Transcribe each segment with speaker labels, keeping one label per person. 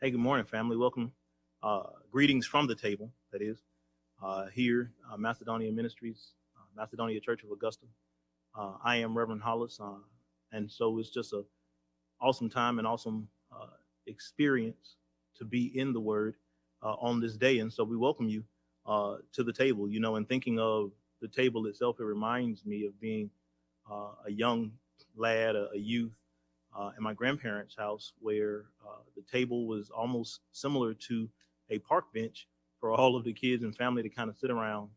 Speaker 1: Hey, good morning, family. Welcome. Greetings from the table, that is, here, Macedonia Ministries, Macedonia Church of Augusta. I am Reverend Hollis, and so it's just a awesome time and awesome experience to be in the Word on this day. And so we welcome you to the table. You know, and thinking of the table itself, it reminds me of being a young lad, a youth, in my grandparents' house, where the table was almost similar to a park bench for all of the kids and family to kind of sit around.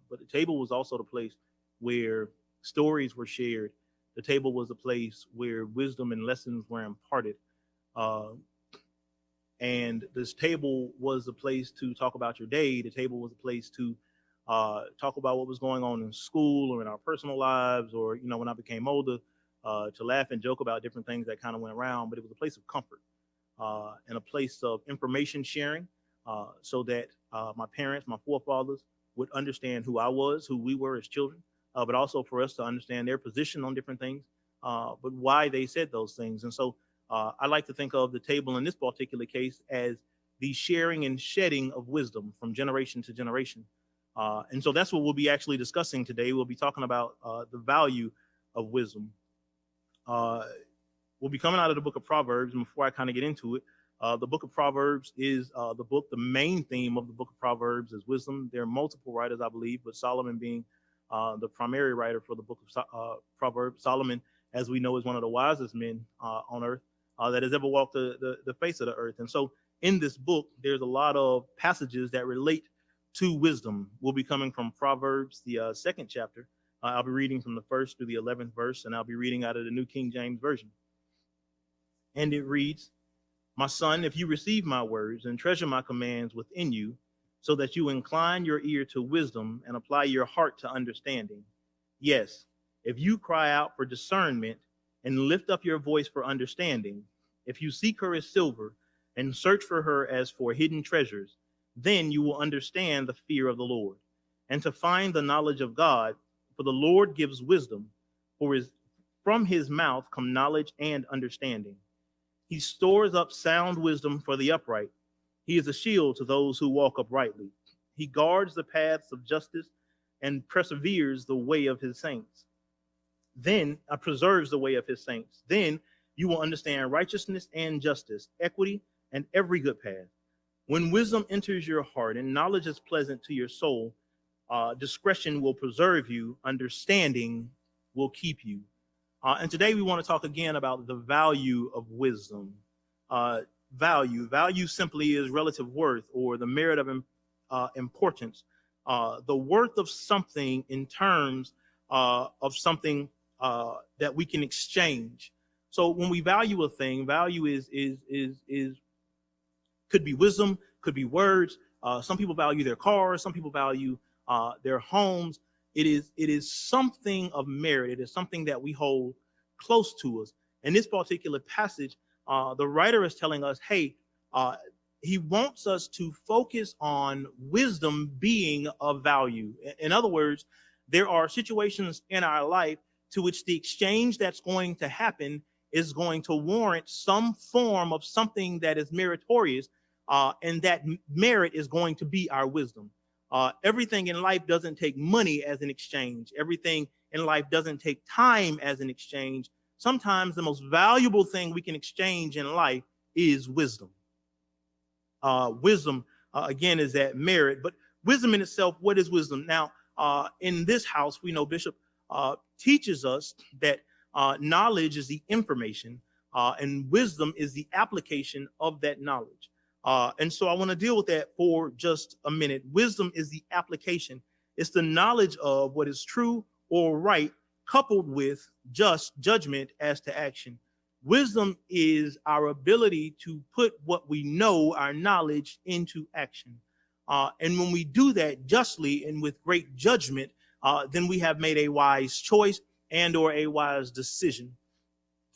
Speaker 1: But the table was also the place where stories were shared. The table was a place where wisdom and lessons were imparted. Uh, and this table was a place to talk about your day. The table was a place to talk about what was going on in school or in our personal lives, or when I became older, to laugh and joke about different things that kind of went around. But it was a place of comfort and a place of information sharing, so that my parents, my forefathers, would understand who I was, who we were as children, but also for us to understand their position on different things, but why they said those things. And so I like to think of the table in this particular case as the sharing and shedding of wisdom from generation to generation. And so that's what we'll be actually discussing today. We'll be talking about the value of wisdom. Uh, we'll be coming out of the book of Proverbs. And before I kind of get into it, the book of Proverbs is the main theme of the book of Proverbs is wisdom. There are multiple writers, I believe, but Solomon being the primary writer for the book of Proverbs. Solomon, as we know, is one of the wisest men on earth that has ever walked the face of the earth. And so in this book, there's a lot of passages that relate to wisdom. We'll be coming from Proverbs, the second chapter. I'll be reading from the first through the 11th verse, and I'll be reading out of the New King James Version. And it reads, "My son, if you receive my words and treasure my commands within you, so that you incline your ear to wisdom and apply your heart to understanding. Yes, if you cry out for discernment and lift up your voice for understanding, if you seek her as silver and search for her as for hidden treasures, then you will understand the fear of the Lord, and to find the knowledge of God, for the Lord gives wisdom, from his mouth come knowledge and understanding. He stores up sound wisdom for the upright. He is a shield to those who walk uprightly. He guards the paths of justice and perseveres the way of his saints. Then preserves the way of his saints. Then you will understand righteousness and justice, equity, and every good path. When wisdom enters your heart and knowledge is pleasant to your soul, discretion will preserve you, understanding will keep you." And today we want to talk again about the value of wisdom. Value simply is relative worth or the merit of importance. The worth of something in terms of something that we can exchange. So when we value a thing, value is could be wisdom, could be words. Some people value their cars, some people value their homes. It is something of merit. It is something that we hold close to us. In this particular passage, the writer is telling us, hey, he wants us to focus on wisdom being of value. In other words, there are situations in our life to which the exchange that's going to happen is going to warrant some form of something that is meritorious, and that merit is going to be our wisdom. Everything in life doesn't take money as an exchange. Everything in life doesn't take time as an exchange. Sometimes the most valuable thing we can exchange in life is wisdom. Wisdom, again, is that merit. But wisdom in itself, what is wisdom? Now, in this house, we know Bishop teaches us that knowledge is the information, and wisdom is the application of that knowledge. And so I want to deal with that for just a minute. Wisdom is the application. It's the knowledge of what is true or right, coupled with just judgment as to action. Wisdom is our ability to put what we know, our knowledge, into action. And when we do that justly and with great judgment, then we have made a wise choice and or a wise decision.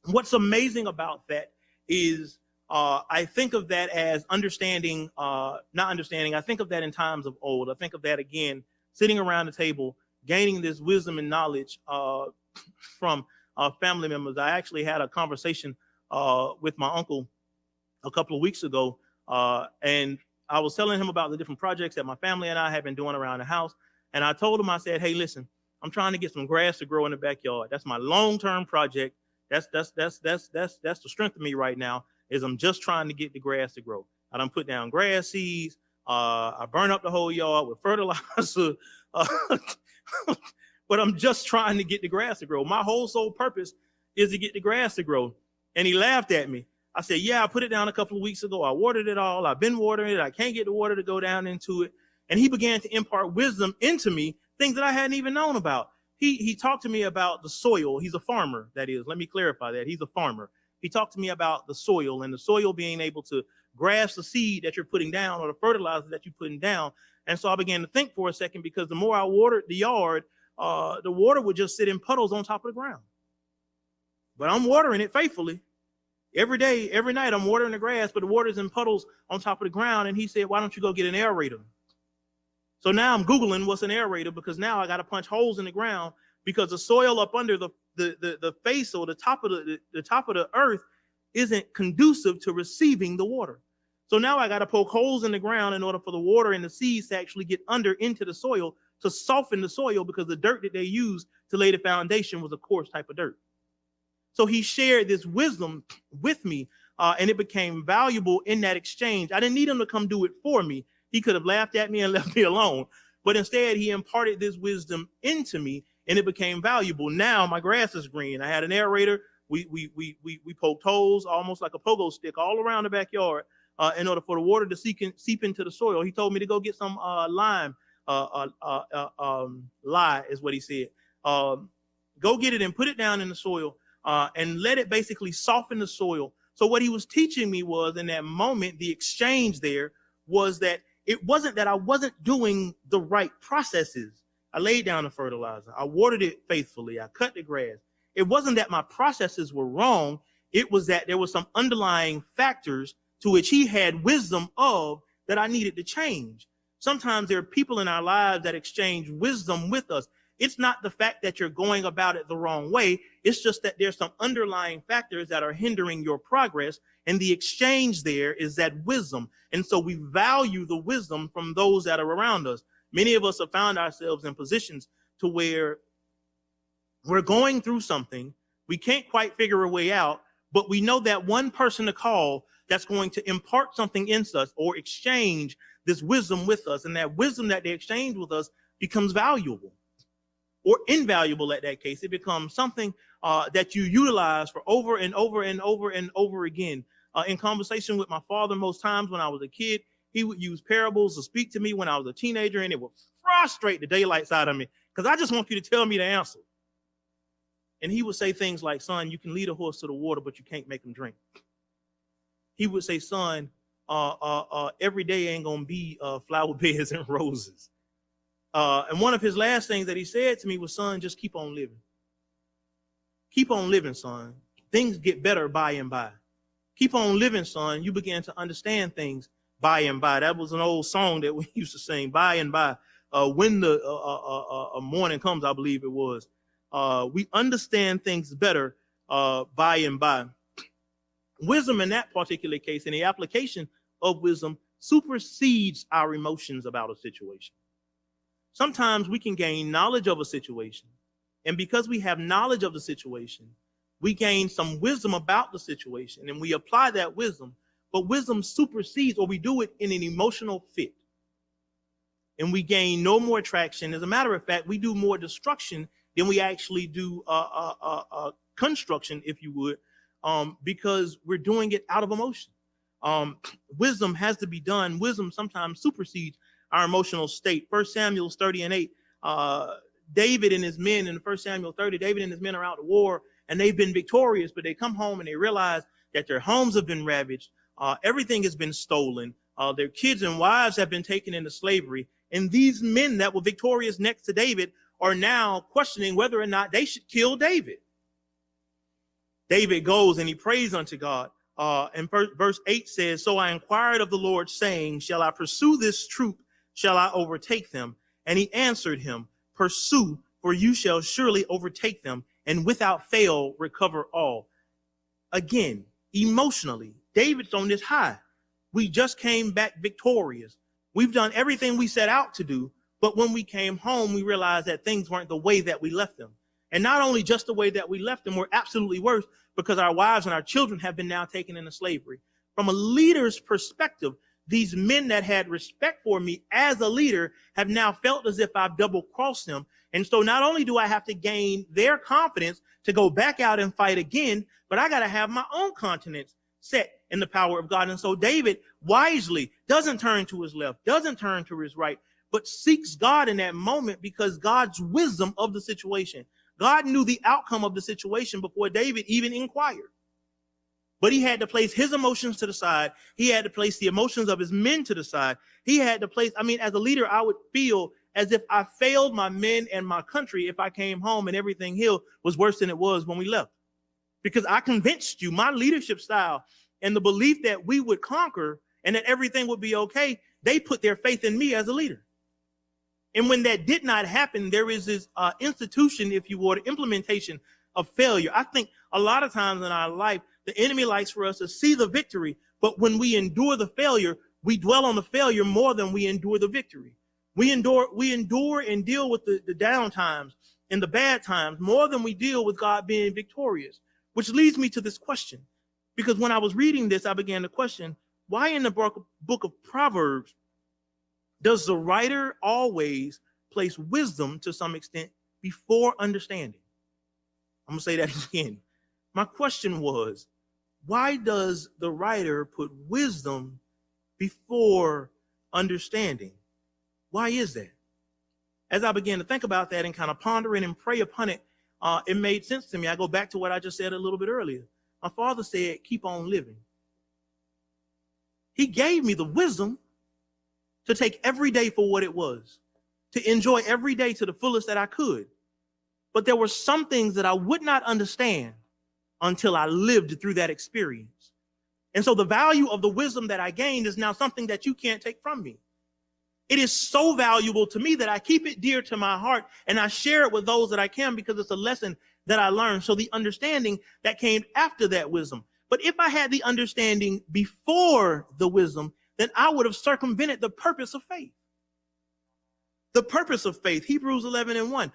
Speaker 1: What's amazing about that is I think of that as understanding, not understanding. I think of that in times of old. I think of that again, sitting around the table, gaining this wisdom and knowledge from family members. I actually had a conversation with my uncle a couple of weeks ago, and I was telling him about the different projects that my family and I have been doing around the house. And I told him, I said, hey, listen, I'm trying to get some grass to grow in the backyard. That's my long-term project. That's the strength of me right now, is I'm just trying to get the grass to grow. I done put down grass seeds. I burn up the whole yard with fertilizer. But I'm just trying to get the grass to grow. My whole sole purpose is to get the grass to grow. And he laughed at me. I said, yeah, I put it down a couple of weeks ago. I watered it all. I've been watering it. I can't get the water to go down into it. And he began to impart wisdom into me, things that I hadn't even known about. He talked to me about the soil. He's a farmer, that is. Let me clarify that. He's a farmer. He talked to me about the soil, and the soil being able to grasp the seed that you're putting down or the fertilizer that you're putting down. And so I began to think for a second, because the more I watered the yard, the water would just sit in puddles on top of the ground. But I'm watering it faithfully. Every day, every night, I'm watering the grass, but the water's in puddles on top of the ground. And he said, why don't you go get an aerator? So now I'm Googling what's an aerator, because now I got to punch holes in the ground, because the soil up under the face or the top of the earth isn't conducive to receiving the water. So now I got to poke holes in the ground in order for the water and the seeds to actually get under into the soil, to soften the soil, because the dirt that they used to lay the foundation was a coarse type of dirt. So he shared this wisdom with me, and it became valuable in that exchange. I didn't need him to come do it for me. He could have laughed at me and left me alone. But instead, he imparted this wisdom into me, and it became valuable. Now my grass is green. I had an aerator. We poked holes, almost like a pogo stick, all around the backyard in order for the water to seep into the soil. He told me to go get some lye is what he said. Go get it and put it down in the soil. And let it basically soften the soil. So what he was teaching me was, in that moment, the exchange there was that it wasn't that I wasn't doing the right processes. I laid down the fertilizer. I watered it faithfully. I cut the grass. It wasn't that my processes were wrong. It was that there were some underlying factors to which he had wisdom of that I needed to change. Sometimes there are people in our lives that exchange wisdom with us. It's not the fact that you're going about it the wrong way. It's just that there's some underlying factors that are hindering your progress. And the exchange there is that wisdom. And so we value the wisdom from those that are around us. Many of us have found ourselves in positions to where we're going through something. We can't quite figure a way out, but we know that one person to call that's going to impart something in us or exchange this wisdom with us. And that wisdom that they exchange with us becomes valuable. Or invaluable at that case. It becomes something that you utilize for over and over and over and over again. In conversation with my father, most times when I was a kid, he would use parables to speak to me when I was a teenager, and it would frustrate the daylights out of me, because I just want you to tell me the answer. And he would say things like, son, you can lead a horse to the water, but you can't make him drink. He would say, son, every day ain't going to be flower beds and roses. And one of his last things that he said to me was, son, just keep on living. Keep on living, son. Things get better by and by. Keep on living, son. You begin to understand things by and by. That was an old song that we used to sing, by and by. When the morning comes, I believe it was. We understand things better by and by. Wisdom in that particular case, and the application of wisdom, supersedes our emotions about a situation. Sometimes we can gain knowledge of a situation, and because we have knowledge of the situation, we gain some wisdom about the situation, and we apply that wisdom, but wisdom supersedes, or we do it in an emotional fit, and we gain no more traction. As a matter of fact, we do more destruction than we actually do construction, if you would, because we're doing it out of emotion. Wisdom has to be done. Wisdom sometimes supersedes our emotional state. 1 Samuel 30:8, David and his men in 1 Samuel 30, David and his men are out to war, and they've been victorious, but they come home and they realize that their homes have been ravaged. Everything has been stolen. Their kids and wives have been taken into slavery. And these men that were victorious next to David are now questioning whether or not they should kill David. David goes and he prays unto God. And verse 8 says, so I inquired of the Lord, saying, shall I pursue this troop? Shall I overtake them? And he answered him, pursue, for you shall surely overtake them, and without fail recover all. Again, emotionally, David's on this high. We just came back victorious. We've done everything we set out to do, but when we came home, we realized that things weren't the way that we left them. And not only just the way that we left them, we're absolutely worse because our wives and our children have been now taken into slavery. From a leader's perspective, these men that had respect for me as a leader have now felt as if I've double-crossed them. And so not only do I have to gain their confidence to go back out and fight again, but I got to have my own confidence set in the power of God. And so David wisely doesn't turn to his left, doesn't turn to his right, but seeks God in that moment because God's wisdom of the situation. God knew the outcome of the situation before David even inquired. But he had to place his emotions to the side. He had to place the emotions of his men to the side. He had to place, as a leader, I would feel as if I failed my men and my country if I came home and everything here was worse than it was when we left. Because I convinced you, my leadership style and the belief that we would conquer and that everything would be okay, they put their faith in me as a leader. And when that did not happen, there is this institution, if you would, implementation of failure. I think a lot of times in our life, the enemy likes for us to see the victory, but when we endure the failure, we dwell on the failure more than we endure the victory. We endure and deal with the down times and the bad times more than we deal with God being victorious, which leads me to this question. Because when I was reading this, I began to question, why in the book of Proverbs does the writer always place wisdom to some extent before understanding? I'm going to say that again. My question was, why does the writer put wisdom before understanding? Why is that? As I began to think about that and kind of ponder it and pray upon it, it made sense to me. I go back to what I just said a little bit earlier. My father said, keep on living. He gave me the wisdom to take every day for what it was, to enjoy every day to the fullest that I could. But there were some things that I would not understand until I lived through that experience. And so the value of the wisdom that I gained is now something that you can't take from me. It is so valuable to me that I keep it dear to my heart and I share it with those that I can because it's a lesson that I learned. So the understanding that came after that wisdom. But if I had the understanding before the wisdom, then I would have circumvented the purpose of faith. The purpose of faith, Hebrews 11:1.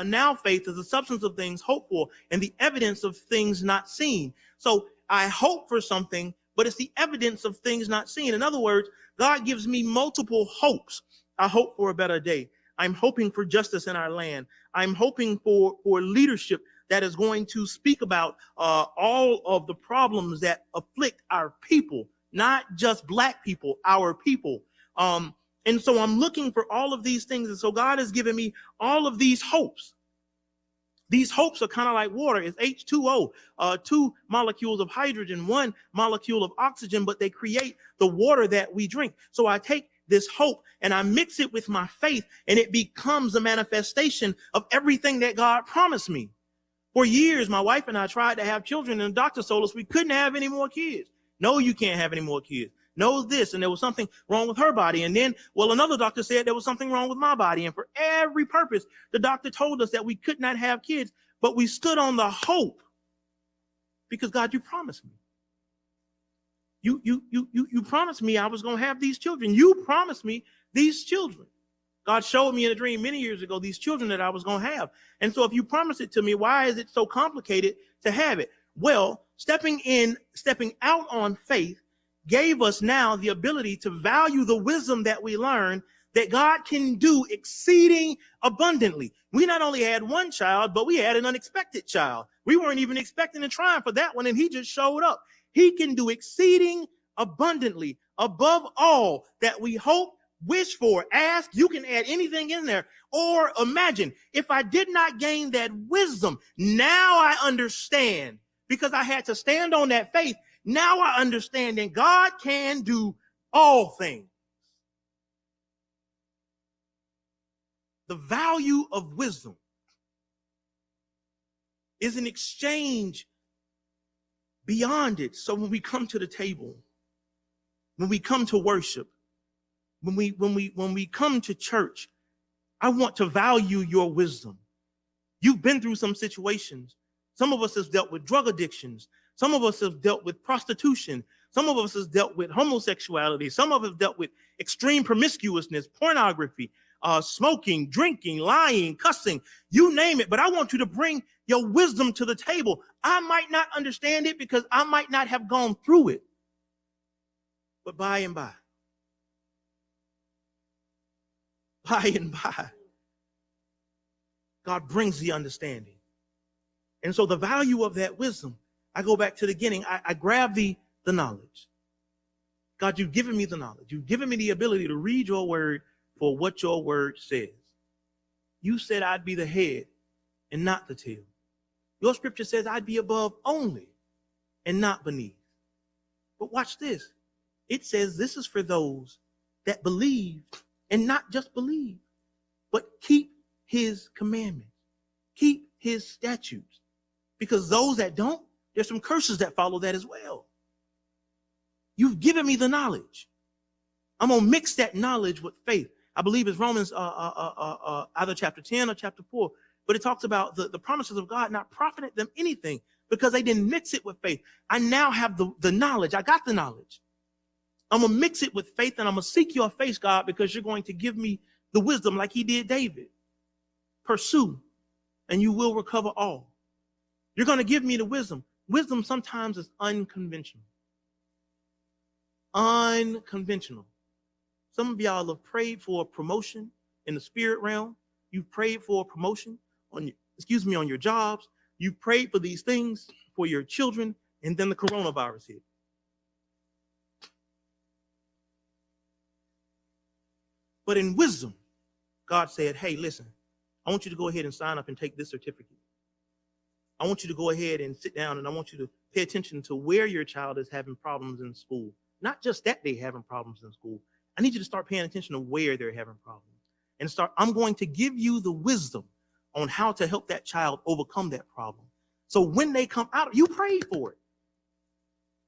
Speaker 1: Now faith is the substance of things hoped for and the evidence of things not seen. So I hope for something, but it's the evidence of things not seen. In other words, God gives me multiple hopes. I hope for a better day. I'm hoping for justice in our land. I'm hoping for leadership that is going to speak about all of the problems that afflict our people, not just Black people, our people. And so I'm looking for all of these things. And so God has given me all of these hopes. These hopes are kind of like water. It's H2O, 2 molecules of hydrogen, 1 molecule of oxygen, but they create the water that we drink. So I take this hope and I mix it with my faith and it becomes a manifestation of everything that God promised me. For years, my wife and I tried to have children and the doctor told us we couldn't have any more kids. No, you can't have any more kids. No, this, and there was something wrong with her body. And then, another doctor said there was something wrong with my body. And for every purpose, the doctor told us that we could not have kids, but we stood on the hope because God, you promised me. You promised me I was going to have these children. You promised me these children. God showed me in a dream many years ago these children that I was going to have. And so if you promise it to me, why is it so complicated to have it? Well, stepping out on faith gave us now the ability to value the wisdom that we learned that God can do exceeding abundantly. We not only had one child, but we had an unexpected child. We weren't even expecting to try for that one, and he just showed up. He can do exceeding abundantly above all that we hope, wish for, ask. You can add anything in there or imagine. If I did not gain that wisdom, now I understand because I had to stand on that faith. Now I understand that God can do all things. The value of wisdom is an exchange beyond it. So when we come to the table, when we come to worship, when we come to church, I want to value your wisdom. You've been through some situations. Some of us have dealt with drug addictions. Some of us have dealt with prostitution. Some of us have dealt with homosexuality. Some of us have dealt with extreme promiscuousness, pornography, smoking, drinking, lying, cussing, you name it. But I want you to bring your wisdom to the table. I might not understand it because I might not have gone through it. But by and by, God brings the understanding. And so the value of that wisdom, I go back to the beginning. I grab the knowledge. God, you've given me the knowledge. You've given me the ability to read your word for what your word says. You said I'd be the head and not the tail. Your scripture says I'd be above only and not beneath. But watch this. It says this is for those that believe and not just believe, but keep his commandments, keep his statutes. Because those that don't, there's some curses that follow that as well. You've given me the knowledge. I'm going to mix that knowledge with faith. I believe it's Romans either chapter 10 or chapter 4, but it talks about the promises of God not profiting them anything because they didn't mix it with faith. I now have the knowledge. I got the knowledge. I'm going to mix it with faith, and I'm going to seek your face, God, because you're going to give me the wisdom like he did David. Pursue, and you will recover all. You're going to give me the wisdom. Wisdom sometimes is unconventional. Unconventional. Some of y'all have prayed for a promotion in the spirit realm. You've prayed for a promotion on your jobs. You've prayed for these things for your children, and then the coronavirus hit. But in wisdom, God said, hey, listen, I want you to go ahead and sign up and take this certificate. I want you to go ahead and sit down, and I want you to pay attention to where your child is having problems in school. Not just that they're having problems in school. I need you to start paying attention to where they're having problems. And I'm going to give you the wisdom on how to help that child overcome that problem. So when they come out, you prayed for it.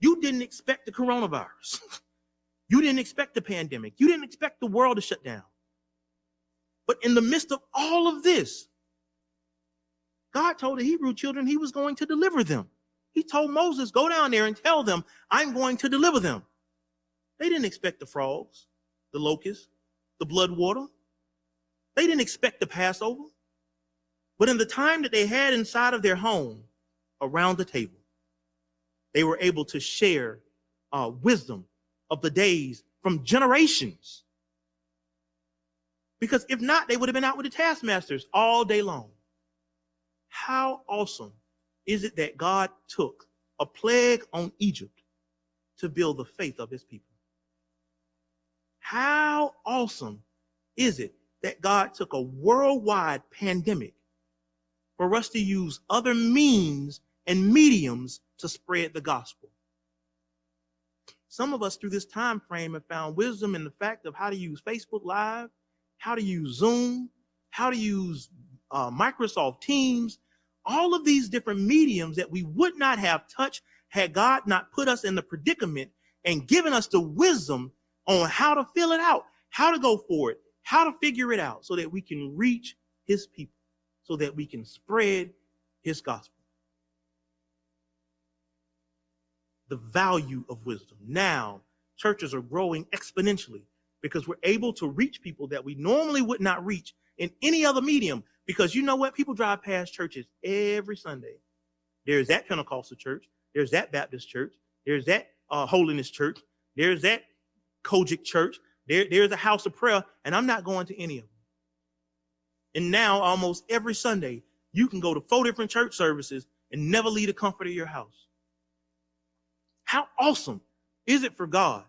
Speaker 1: You didn't expect the coronavirus. You didn't expect the pandemic. You didn't expect the world to shut down. But in the midst of all of this, God told the Hebrew children he was going to deliver them. He told Moses, go down there and tell them, I'm going to deliver them. They didn't expect the frogs, the locusts, the blood water. They didn't expect the Passover. But in the time that they had inside of their home, around the table, they were able to share wisdom of the days from generations. Because if not, they would have been out with the taskmasters all day long. How awesome is it that God took a plague on Egypt to build the faith of his people? How awesome is it that God took a worldwide pandemic for us to use other means and mediums to spread the gospel? Some of us through this time frame have found wisdom in the fact of how to use Facebook Live, how to use Zoom, how to use Microsoft Teams, all of these different mediums that we would not have touched had God not put us in the predicament and given us the wisdom on how to fill it out, how to go for it, how to figure it out so that we can reach his people, so that we can spread his gospel. The value of wisdom. Now, churches are growing exponentially because we're able to reach people that we normally would not reach in any other medium. Because you know what? People drive past churches every Sunday. There's that Pentecostal church. There's that Baptist church. There's that Holiness church. There's that Kojic church. There's a house of prayer. And I'm not going to any of them. And now almost every Sunday, you can go to 4 different church services and never leave the comfort of your house. How awesome is it for God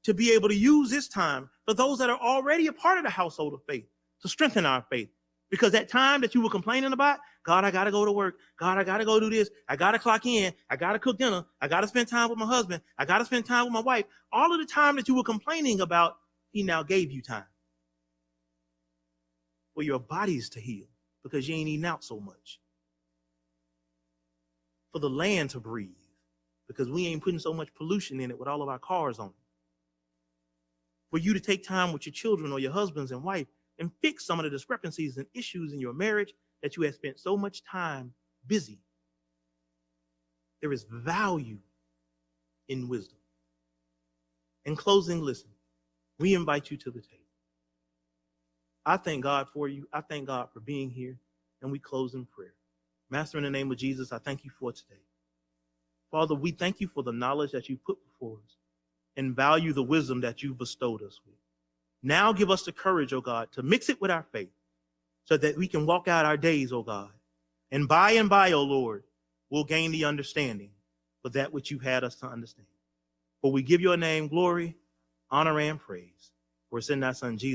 Speaker 1: to be able to use this time for those that are already a part of the household of faith to strengthen our faith? Because that time that you were complaining about, God, I got to go to work. God, I got to go do this. I got to clock in. I got to cook dinner. I got to spend time with my husband. I got to spend time with my wife. All of the time that you were complaining about, he now gave you time for your bodies to heal because you ain't eating out so much. For the land to breathe because we ain't putting so much pollution in it with all of our cars on it. For you to take time with your children or your husbands and wife and fix some of the discrepancies and issues in your marriage that you have spent so much time busy. There is value in wisdom. In closing, listen, we invite you to the table. I thank God for you. I thank God for being here. And we close in prayer. Master, in the name of Jesus, I thank you for today. Father, we thank you for the knowledge that you put before us and value the wisdom that you bestowed us with. Now give us the courage, oh God, to mix it with our faith so that we can walk out our days, oh God. And by, oh Lord, we'll gain the understanding for that which you had us to understand. For we give your name glory, honor, and praise. For it's in thy Son, Jesus.